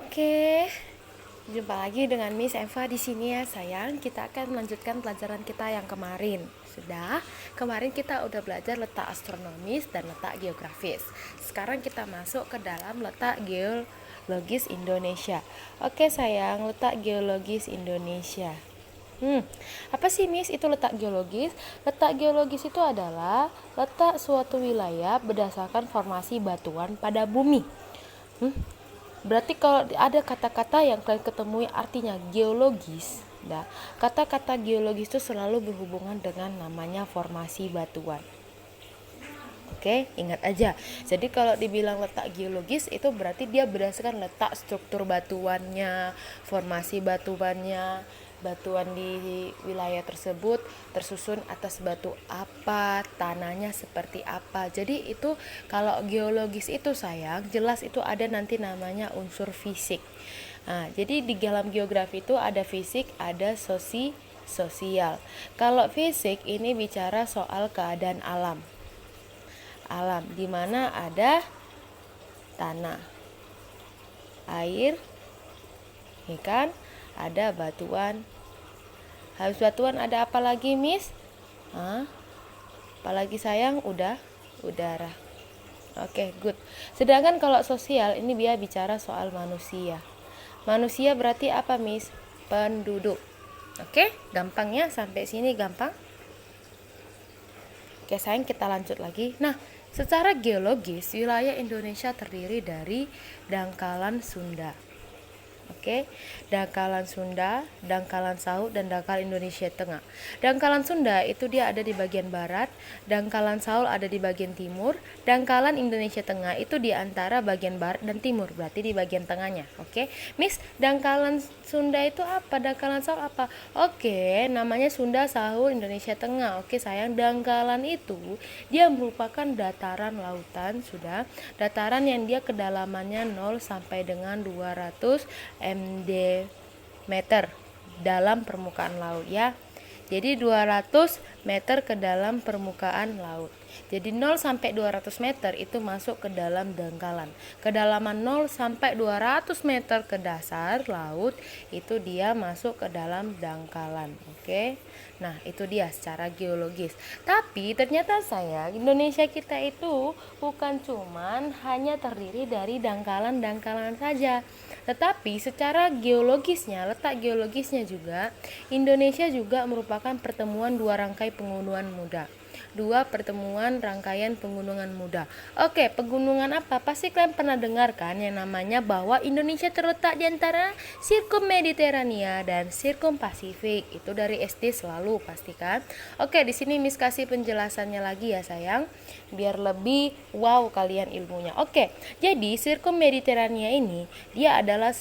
Oke, jumpa lagi dengan Miss Eva di sini ya sayang. Kita akan melanjutkan pelajaran kita yang kemarin. Kemarin kita udah belajar letak astronomis dan letak geografis. Sekarang kita masuk ke dalam letak geologis Indonesia. Oke sayang, letak geologis Indonesia. Apa sih Miss itu letak geologis? Letak geologis itu adalah letak suatu wilayah berdasarkan formasi batuan pada bumi. Berarti kalau ada kata-kata yang kalian ketemui artinya geologis, kata-kata geologis itu selalu berhubungan dengan namanya formasi batuan. Oke, ingat aja. Jadi kalau dibilang letak geologis itu berarti dia berdasarkan letak struktur batuannya, formasi batuannya, batuan di wilayah tersebut tersusun atas batu apa, tanahnya seperti apa. Jadi itu kalau geologis itu sayang, jelas itu ada nanti namanya unsur fisik. Nah, jadi di dalam geografi itu ada fisik, ada sosial. Kalau fisik ini bicara soal keadaan alam, di mana ada tanah, air, kan? Ada batuan. Habis batuan ada apa lagi, Miss? Apalagi sayang? Udara. Oke, good. Sedangkan kalau sosial ini dia bicara soal manusia. Manusia berarti apa, Miss? Penduduk. Oke, gampang ya, sampai sini gampang. Oke sayang, kita lanjut lagi. Nah, secara geologis wilayah Indonesia terdiri dari dangkalan Sunda. Oke, dangkalan Sunda, dangkalan Sahu, dan dangkalan Indonesia Tengah. Dangkalan Sunda itu dia ada di bagian barat, dangkalan Sahu ada di bagian timur, dangkalan Indonesia Tengah itu di antara bagian barat dan timur, berarti di bagian tengahnya. Oke, Miss, dangkalan Sunda itu apa? Dangkalan Sahu apa? Oke, namanya Sunda, Sahu, Indonesia Tengah. Oke sayang, dangkalan itu dia merupakan dataran lautan, dataran yang dia kedalamannya 0 sampai dengan 200 md meter dalam permukaan laut ya. Jadi 200 meter ke dalam permukaan laut. Jadi 0 sampai 200 meter itu masuk ke dalam dangkalan. Kedalaman 0 sampai 200 meter ke dasar laut itu dia masuk ke dalam dangkalan. Oke. Nah, itu dia secara geologis. Tapi ternyata Indonesia kita itu bukan cuman hanya terdiri dari dangkalan-dangkalan saja. Tetapi secara geologisnya, letak geologisnya juga, Indonesia juga merupakan pertemuan dua rangkaian pegunungan muda. Oke, pegunungan apa? Pasti kalian pernah dengar kan yang namanya bahwa Indonesia terletak di antara Sirkum Mediterania dan Sirkum Pasifik. Itu dari SD selalu pastikan. Oke, di sini Miss kasih penjelasannya lagi ya sayang, biar lebih wow kalian ilmunya. Oke, jadi Sirkum Mediterania ini dia adalah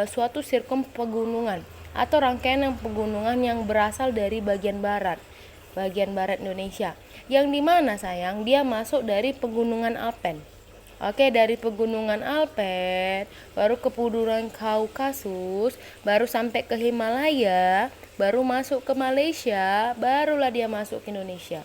suatu sirkum pegunungan atau rangkaian pegunungan yang berasal dari bagian barat Indonesia, yang dimana sayang dia masuk dari pegunungan Alpen. Oke, dari pegunungan Alpen baru ke pegunungan Kaukasus, baru sampai ke Himalaya, baru masuk ke Malaysia, barulah dia masuk ke Indonesia.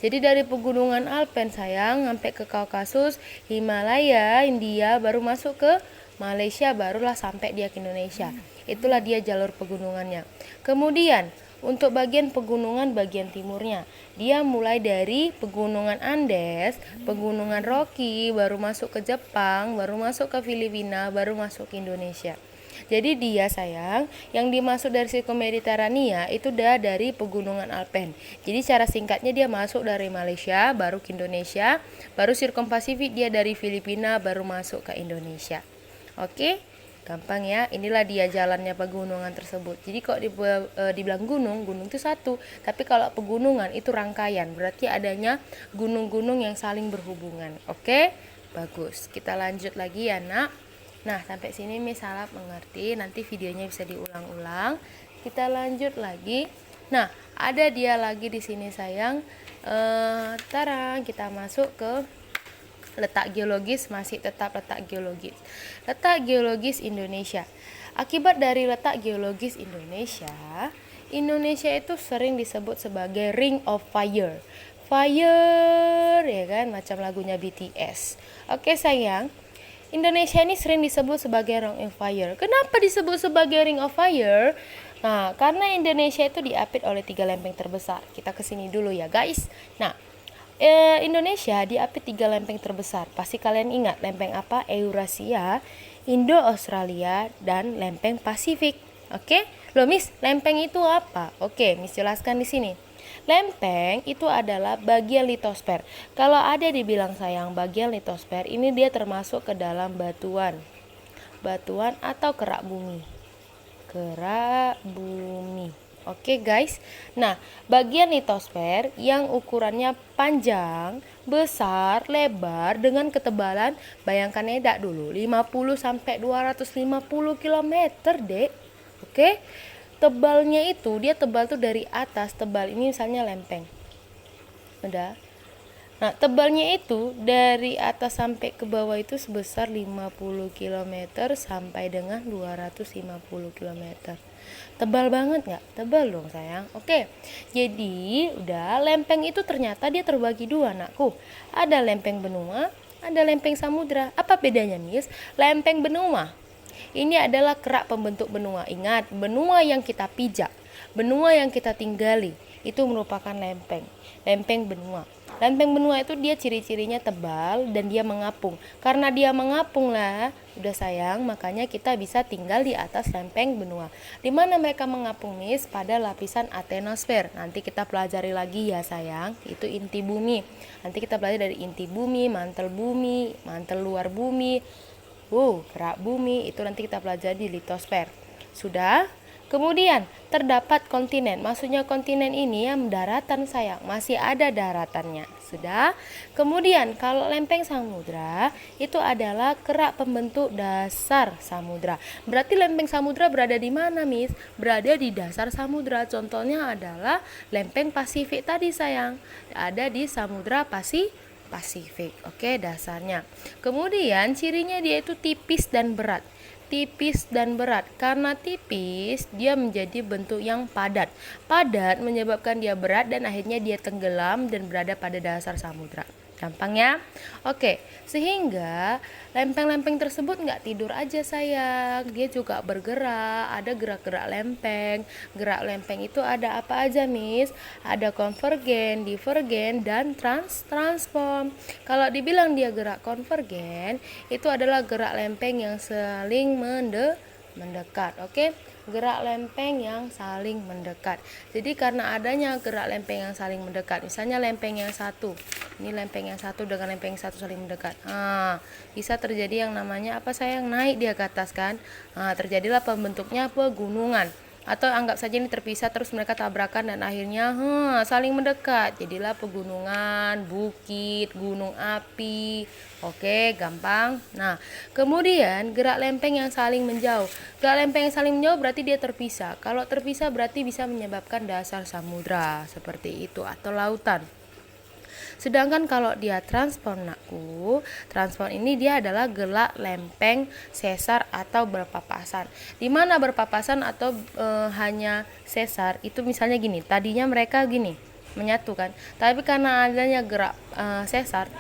Jadi dari pegunungan Alpen sayang sampai ke Kaukasus, Himalaya, India, baru masuk ke Malaysia, barulah sampai dia ke Indonesia. Itulah dia jalur pegunungannya. Kemudian untuk bagian pegunungan bagian timurnya, dia mulai dari pegunungan Andes, pegunungan Rocky, baru masuk ke Jepang, baru masuk ke Filipina, baru masuk ke Indonesia. Jadi dia sayang, yang dimasuk dari Sirkum Mediterania itu udah dari pegunungan Alpen. Jadi secara singkatnya dia masuk dari Malaysia, baru ke Indonesia, baru Sirkum Pasifik dia dari Filipina, baru masuk ke Indonesia. Oke? Gampang ya, inilah dia jalannya pegunungan tersebut. Jadi kalau dibilang gunung itu satu, tapi kalau pegunungan itu rangkaian, berarti adanya gunung-gunung yang saling berhubungan. Oke, bagus. Kita lanjut lagi ya nak. Nah, sampai sini Miss harap mengerti, nanti videonya bisa diulang-ulang. Kita lanjut lagi. Nah, ada dia lagi di sini sayang. Kita masuk ke letak geologis, masih tetap letak geologis. Letak geologis Indonesia. Akibat dari letak geologis Indonesia itu sering disebut sebagai Ring of Fire. Fire ya kan, macam lagunya BTS. Oke sayang, Indonesia ini sering disebut sebagai Ring of Fire. Kenapa disebut sebagai Ring of Fire? Nah, karena Indonesia itu diapit oleh 3 lempeng terbesar. Kita kesini dulu ya guys. Nah, Indonesia diapit 3 lempeng terbesar. Pasti kalian ingat lempeng apa? Eurasia, Indo-Australia, dan lempeng Pasifik. Oke? Loh Miss, lempeng itu apa? Oke, Miss jelaskan di sini. Lempeng itu adalah bagian litosfer. Kalau ada dibilang sayang bagian litosfer, ini dia termasuk ke dalam batuan. Batuan atau kerak bumi. Kerak bumi. Oke guys. Nah, bagian litosfer yang ukurannya panjang, besar, lebar dengan ketebalan, bayangkan edak dulu 50 sampai 250 km, Dek. Oke. Tebalnya itu dia tebal tuh dari atas, tebal ini misalnya lempeng. Udah. Nah, tebalnya itu dari atas sampai ke bawah itu sebesar 50 km sampai dengan 250 km. Tebal banget nggak? Tebal dong sayang. Oke, jadi udah lempeng itu ternyata dia terbagi dua anakku. Ada lempeng benua, ada lempeng samudra. Apa bedanya Miss? Lempeng benua ini adalah kerak pembentuk benua. Ingat, benua yang kita pijak, benua yang kita tinggali itu merupakan lempeng. Lempeng benua. Lempeng benua itu dia ciri-cirinya tebal dan dia mengapung. Karena dia mengapung lah, udah sayang, makanya kita bisa tinggal di atas lempeng benua. Di mana mereka mengapung Miss? Pada lapisan atenosfer. Nanti kita pelajari lagi ya sayang, itu inti bumi. Nanti kita pelajari dari inti bumi, mantel luar bumi, kerak bumi, itu nanti kita pelajari di litosfer. Sudah? Kemudian terdapat kontinen. Maksudnya kontinen ini yang daratan sayang, masih ada daratannya. Sudah? Kemudian kalau lempeng samudra itu adalah kerak pembentuk dasar samudra. Berarti lempeng samudra berada di mana, Miss? Berada di dasar samudra. Contohnya adalah lempeng Pasifik tadi sayang. Ada di Samudra Pasifik. Oke, dasarnya. Kemudian cirinya dia itu tipis dan berat. Tipis dan berat. Karena tipis, dia menjadi bentuk yang padat. Padat menyebabkan dia berat dan akhirnya dia tenggelam dan berada pada dasar samudra. Gampang ya? Oke, sehingga lempeng-lempeng tersebut nggak tidur aja sayang, dia juga bergerak, ada gerak-gerak lempeng. Gerak lempeng itu ada apa aja Miss? Ada konvergen, divergen, dan transform. Kalau dibilang dia gerak konvergen, itu adalah gerak lempeng yang saling mendekat. Oke? Gerak lempeng yang saling mendekat. Jadi karena adanya gerak lempeng yang saling mendekat, misalnya lempeng yang satu, ini lempeng yang satu dengan lempeng yang satu saling mendekat, bisa terjadi yang namanya apa sayang, naik dia ke atas kan, terjadilah pembentuknya pegunungan. Atau anggap saja ini terpisah terus mereka tabrakan dan akhirnya saling mendekat, jadilah pegunungan, bukit, gunung api. Oke, gampang. Nah, kemudian gerak lempeng yang saling menjauh. Gerak lempeng yang saling menjauh berarti dia terpisah. Kalau terpisah berarti bisa menyebabkan dasar samudra seperti itu atau lautan. Sedangkan kalau dia transform nakku, transform ini dia adalah gerak lempeng sesar atau berpapasan. Di mana berpapasan atau hanya sesar itu misalnya gini, tadinya mereka gini menyatu kan, tapi karena adanya gerak sesar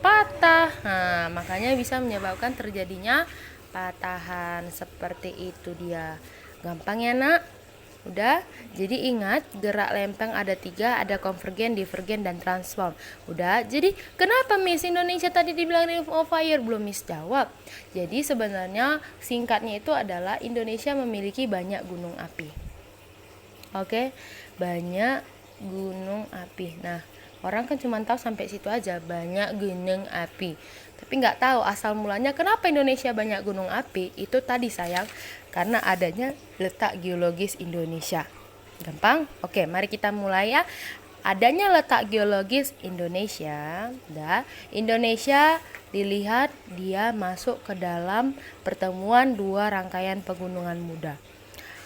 patah. Makanya bisa menyebabkan terjadinya patahan seperti itu dia. Gampang ya nak? Udah, jadi ingat gerak lempeng ada 3, ada konvergen, divergen, dan transform. Udah, jadi kenapa Miss Indonesia tadi dibilang Ring of Fire? Belum Miss jawab. Jadi sebenarnya singkatnya itu adalah Indonesia memiliki banyak gunung api. Oke, banyak gunung api. Nah, orang kan cuma tahu sampai situ aja, banyak gunung api. Tapi nggak tahu asal mulanya kenapa Indonesia banyak gunung api. Itu tadi sayang, karena adanya letak geologis Indonesia. Gampang? Oke, mari kita mulai ya. Adanya letak geologis Indonesia. Indonesia dilihat dia masuk ke dalam pertemuan 2 rangkaian pegunungan muda.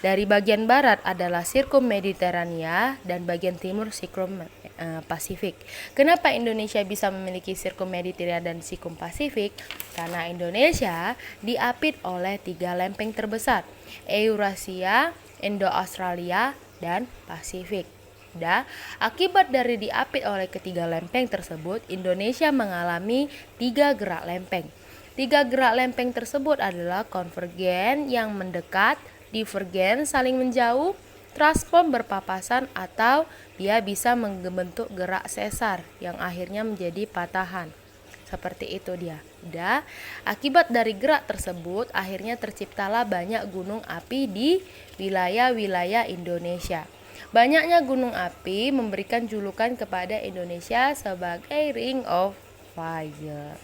Dari bagian barat adalah Sirkum Mediterania dan bagian timur Sirkum Pasifik. Kenapa Indonesia bisa memiliki Sirkum Mediterania dan Sirkum Pasifik? Karena Indonesia diapit oleh 3 lempeng terbesar, Eurasia, Indo-Australia, dan Pasifik. Udah, akibat dari diapit oleh ketiga lempeng tersebut, Indonesia mengalami 3 gerak lempeng. 3 gerak lempeng tersebut adalah konvergen yang mendekat, divergen saling menjauh, transform berpapasan, atau dia bisa membentuk gerak sesar yang akhirnya menjadi patahan. Seperti itu dia. Udah, akibat dari gerak tersebut akhirnya terciptalah banyak gunung api di wilayah-wilayah Indonesia. Banyaknya gunung api memberikan julukan kepada Indonesia sebagai Ring of Fire.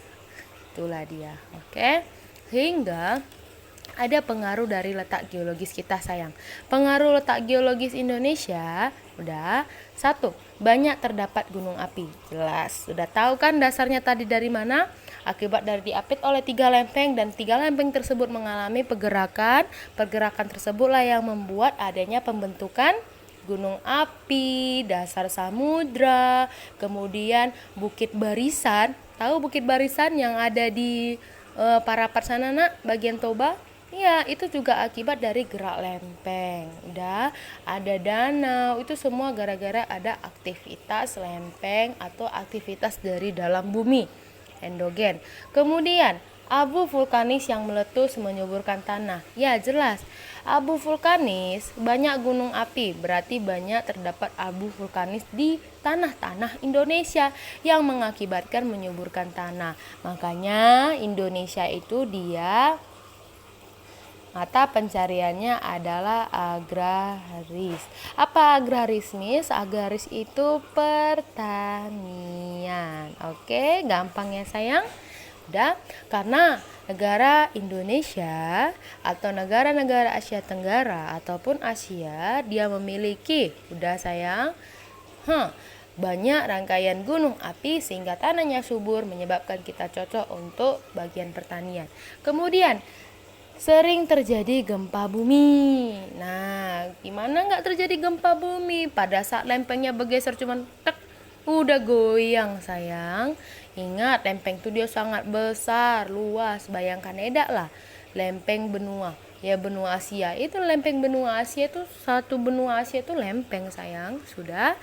Itulah dia. Oke. Hingga ada pengaruh dari letak geologis kita sayang. Pengaruh letak geologis Indonesia, udah. 1. Banyak terdapat gunung api. Jelas. Sudah tahu kan dasarnya tadi dari mana? Akibat dari diapit oleh 3 lempeng dan 3 lempeng tersebut mengalami pergerakan. Pergerakan tersebutlah yang membuat adanya pembentukan gunung api, dasar samudra, kemudian bukit barisan. Tahu bukit barisan yang ada di Parapat sana nak, bagian Toba? Ya, itu juga akibat dari gerak lempeng. Udah, ada danau, itu semua gara-gara ada aktivitas lempeng atau aktivitas dari dalam bumi, endogen. Kemudian, abu vulkanis yang meletus menyuburkan tanah. Ya, jelas. Abu vulkanis, banyak gunung api, berarti banyak terdapat abu vulkanis di tanah-tanah Indonesia yang mengakibatkan menyuburkan tanah. Makanya Indonesia itu dia mata pencariannya adalah agraris. Apa agrarismis? Agraris itu pertanian. Oke, gampang ya sayang. Udah, karena negara Indonesia atau negara-negara Asia Tenggara ataupun Asia, dia memiliki, udah sayang, banyak rangkaian gunung api sehingga tanahnya subur menyebabkan kita cocok untuk bagian pertanian. Kemudian sering terjadi gempa bumi. Nah, gimana nggak terjadi gempa bumi? Pada saat lempengnya bergeser cuman tek, udah goyang sayang. Ingat, lempeng itu dia sangat besar, luas. Bayangkan edak lah, lempeng benua. Ya benua Asia, itu lempeng benua Asia itu satu benua Asia itu lempeng sayang. Sudah.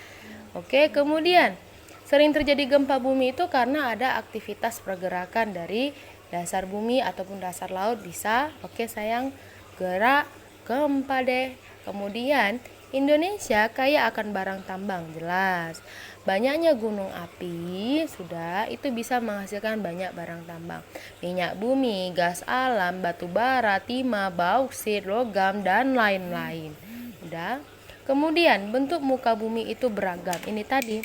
Oke, kemudian sering terjadi gempa bumi itu karena ada aktivitas pergerakan dari dasar bumi ataupun dasar laut bisa. Oke sayang, gerak gempa deh. Kemudian Indonesia kaya akan barang tambang, jelas. Banyaknya gunung api sudah itu bisa menghasilkan banyak barang tambang. Minyak bumi, gas alam, batu bara, timah, bauksit, logam dan lain-lain. Udah. Kemudian bentuk muka bumi itu beragam. Ini tadi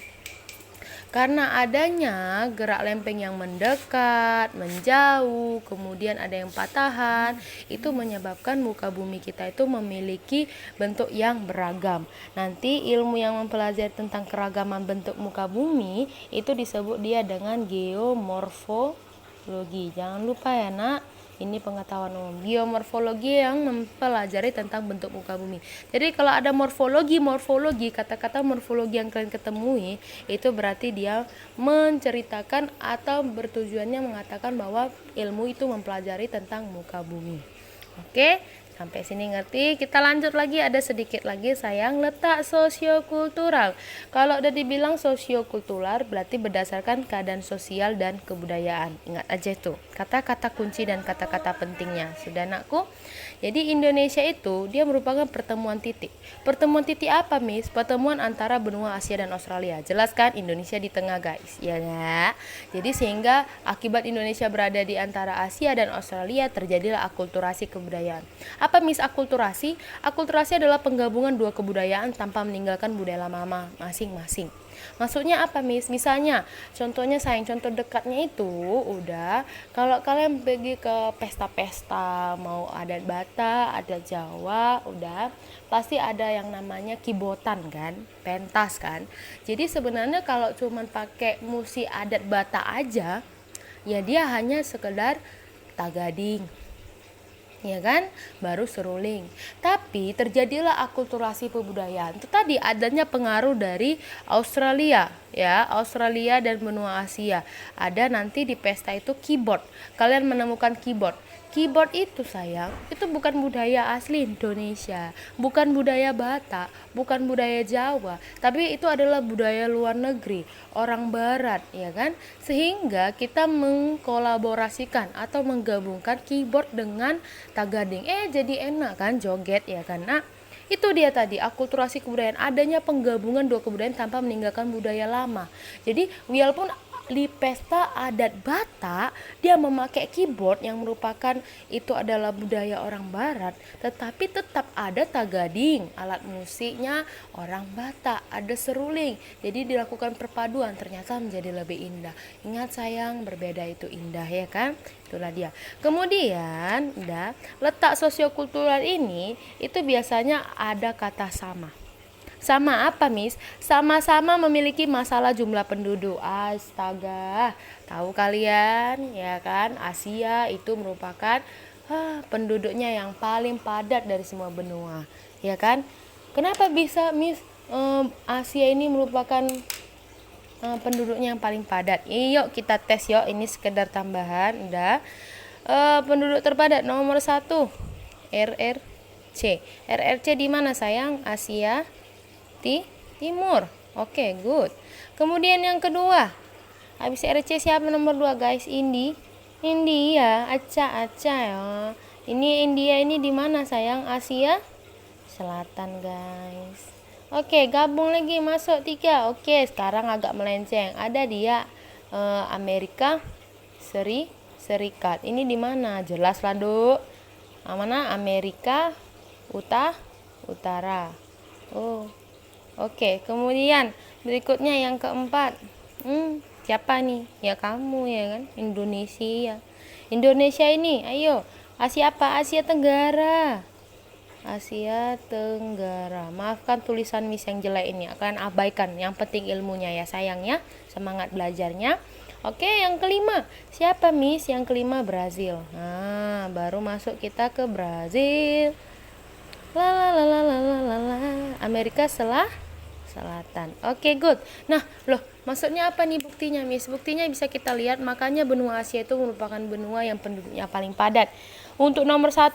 karena adanya gerak lempeng yang mendekat, menjauh, kemudian ada yang patahan, itu menyebabkan muka bumi kita itu memiliki bentuk yang beragam. Nanti ilmu yang mempelajari tentang keragaman bentuk muka bumi itu disebut dia dengan geomorfologi. Jangan lupa ya nak, ini pengetahuan umum. Geomorfologi yang mempelajari tentang bentuk muka bumi. Jadi kalau ada morfologi, kata-kata morfologi yang kalian ketemui itu berarti dia menceritakan atau bertujuannya mengatakan bahwa ilmu itu mempelajari tentang muka bumi. Oke, sampai sini ngerti. Kita lanjut lagi, ada sedikit lagi sayang, letak sosiokultural. Kalau udah dibilang sosiokultural berarti berdasarkan keadaan sosial dan kebudayaan. Ingat aja itu kata-kata kunci dan kata-kata pentingnya. Sudah anakku? Jadi Indonesia itu dia merupakan pertemuan titik. Pertemuan titik apa, Miss? Pertemuan antara benua Asia dan Australia. Jelas kan Indonesia di tengah, guys. Ya enggak? Jadi sehingga akibat Indonesia berada di antara Asia dan Australia terjadilah akulturasi kebudayaan. Apa Miss akulturasi? Akulturasi adalah penggabungan dua kebudayaan tanpa meninggalkan budaya lama masing-masing. Maksudnya apa Miss? Misalnya, contohnya sayang, contoh dekatnya itu udah kalau kalian pergi ke pesta-pesta, mau adat Batak, adat Jawa, udah pasti ada yang namanya kibotan kan, pentas kan. Jadi sebenarnya kalau cuman pakai musik adat Batak aja, ya dia hanya sekedar tagading, ya kan, baru seruling. Tapi terjadilah akulturasi kebudayaan itu tadi adanya pengaruh dari Australia, ya, Australia dan benua Asia. Ada nanti di pesta itu keyboard. Kalian menemukan keyboard. Keyboard itu sayang, itu bukan budaya asli Indonesia, bukan budaya Batak, bukan budaya Jawa, tapi itu adalah budaya luar negeri, orang barat, ya kan? Sehingga kita mengkolaborasikan atau menggabungkan keyboard dengan tagading. Jadi enak kan joget ya kan? Nah, itu dia tadi akulturasi kebudayaan, adanya penggabungan dua kebudayaan tanpa meninggalkan budaya lama. Jadi walaupun di pesta adat Batak dia memakai keyboard yang merupakan itu adalah budaya orang barat, tetapi tetap ada tagading, alat musiknya orang Batak, ada seruling, jadi dilakukan perpaduan, ternyata menjadi lebih indah. Ingat sayang, berbeda itu indah ya kan, itulah dia. Kemudian letak sosiokultural ini itu biasanya ada kata sama. Sama apa, Miss? Sama-sama memiliki masalah jumlah penduduk. Astaga, tahu kalian ya kan? Asia itu merupakan penduduknya yang paling padat dari semua benua, ya kan? Kenapa bisa, Miss, Asia ini merupakan penduduknya yang paling padat? Yuk kita tes yuk. Ini sekedar tambahan. Penduduk terpadat nomor 1 RRC. RRC di mana sayang? Asia Timur. Oke, good. Kemudian yang kedua, habis RC siapa nomor 2 guys? India. Acah ya. Ini India ini di mana sayang? Asia Selatan guys. Oke, gabung lagi masuk 3. Oke, sekarang agak melenceng. Ada dia Amerika Serikat. Ini di mana? Jelas lah, Duk. Mana? Amerika Utara. Oh. Oke, kemudian berikutnya yang keempat. Siapa nih? Ya kamu ya kan? Indonesia. Indonesia ini, ayo. Asia apa? Asia Tenggara. Maafkan tulisan Miss yang jelek ini, akan abaikan. Yang penting ilmunya ya sayangnya, semangat belajarnya. Oke, yang kelima. Siapa Miss? Yang kelima Brazil. Nah, baru masuk kita ke Brazil. Amerika Selatan. Oke, good. Nah, maksudnya apa nih buktinya, Miss? Buktinya bisa kita lihat, makanya benua Asia itu merupakan benua yang penduduknya paling padat. Untuk nomor 1,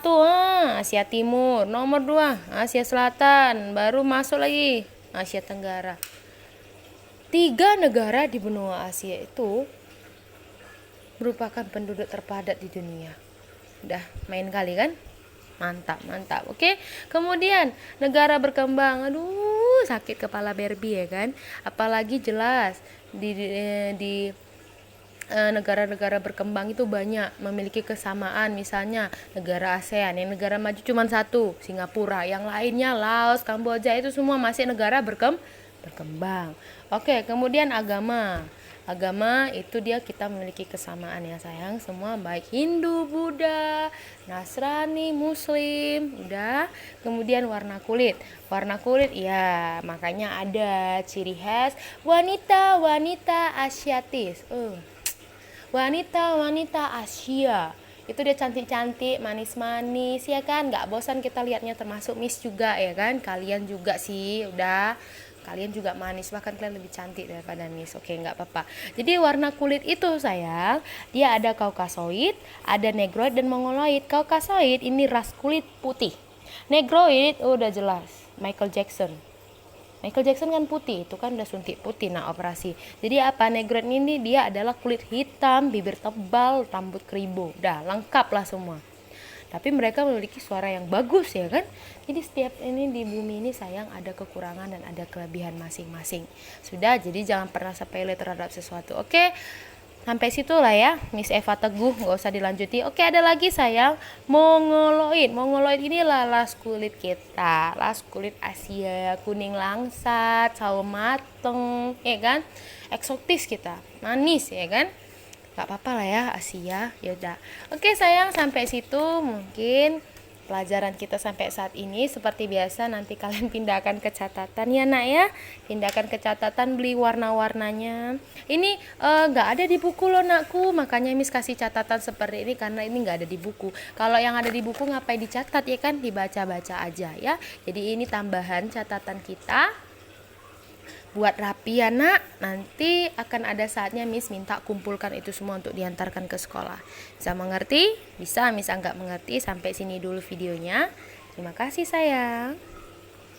Asia Timur. Nomor 2, Asia Selatan. Baru masuk lagi Asia Tenggara. 3 negara di benua Asia itu merupakan penduduk terpadat di dunia. Udah main kali kan? Mantap. Oke. Kemudian negara berkembang. Aduh, sakit kepala Barbie ya kan? Apalagi jelas di negara-negara berkembang itu banyak memiliki kesamaan. Misalnya negara ASEAN, yang negara maju cuma 1, Singapura. Yang lainnya Laos, Kamboja, itu semua masih negara berkembang. Oke, kemudian agama itu dia kita memiliki kesamaan ya sayang, semua baik Hindu, Buddha, Nasrani, Muslim. Udah. Kemudian warna kulit ya, makanya ada ciri khas wanita Asiatis. Wanita Asia itu dia cantik-cantik, manis-manis ya kan, nggak bosan kita lihatnya, termasuk Miss juga ya kan, kalian juga sih, udah kalian juga manis, bahkan kalian lebih cantik daripada Miss. Oke, nggak apa-apa. Jadi warna kulit itu sayang, dia ada Kaukasoid, ada Negroid dan Mongoloid. Kaukasoid ini ras kulit putih. Negroid udah jelas, Michael Jackson kan putih, itu kan udah suntik putih, nah operasi. Jadi apa, Negroid ini dia adalah kulit hitam, bibir tebal, rambut keribu, udah lengkap lah semua. Tapi mereka memiliki suara yang bagus ya kan. Jadi setiap ini di bumi ini sayang ada kekurangan dan ada kelebihan masing-masing. Sudah, jadi jangan pernah sepele terhadap sesuatu. Oke, sampai situ lah ya Miss Eva Teguh, nggak usah dilanjuti. Oke, ada lagi sayang, Mongoloid ini lah las kulit kita, las kulit Asia, kuning langsat, sawo mateng ya kan, eksotis kita, manis ya kan. Gak apa-apa lah ya Asia. Yaudah. Oke sayang, sampai situ mungkin pelajaran kita sampai saat ini. Seperti biasa nanti kalian pindahkan ke catatan ya nak ya. Pindahkan ke catatan, beli warna-warnanya. Ini gak ada di buku loh nakku, makanya Miss kasih catatan seperti ini karena ini gak ada di buku. Kalau yang ada di buku ngapain dicatat ya kan, dibaca-baca aja ya. Jadi ini tambahan catatan kita. buat rapi ya nak, nanti akan ada saatnya Miss minta kumpulkan itu semua untuk diantarkan ke sekolah. Bisa mengerti? Bisa, Miss nggak mengerti. Sampai sini dulu videonya. Terima kasih sayang.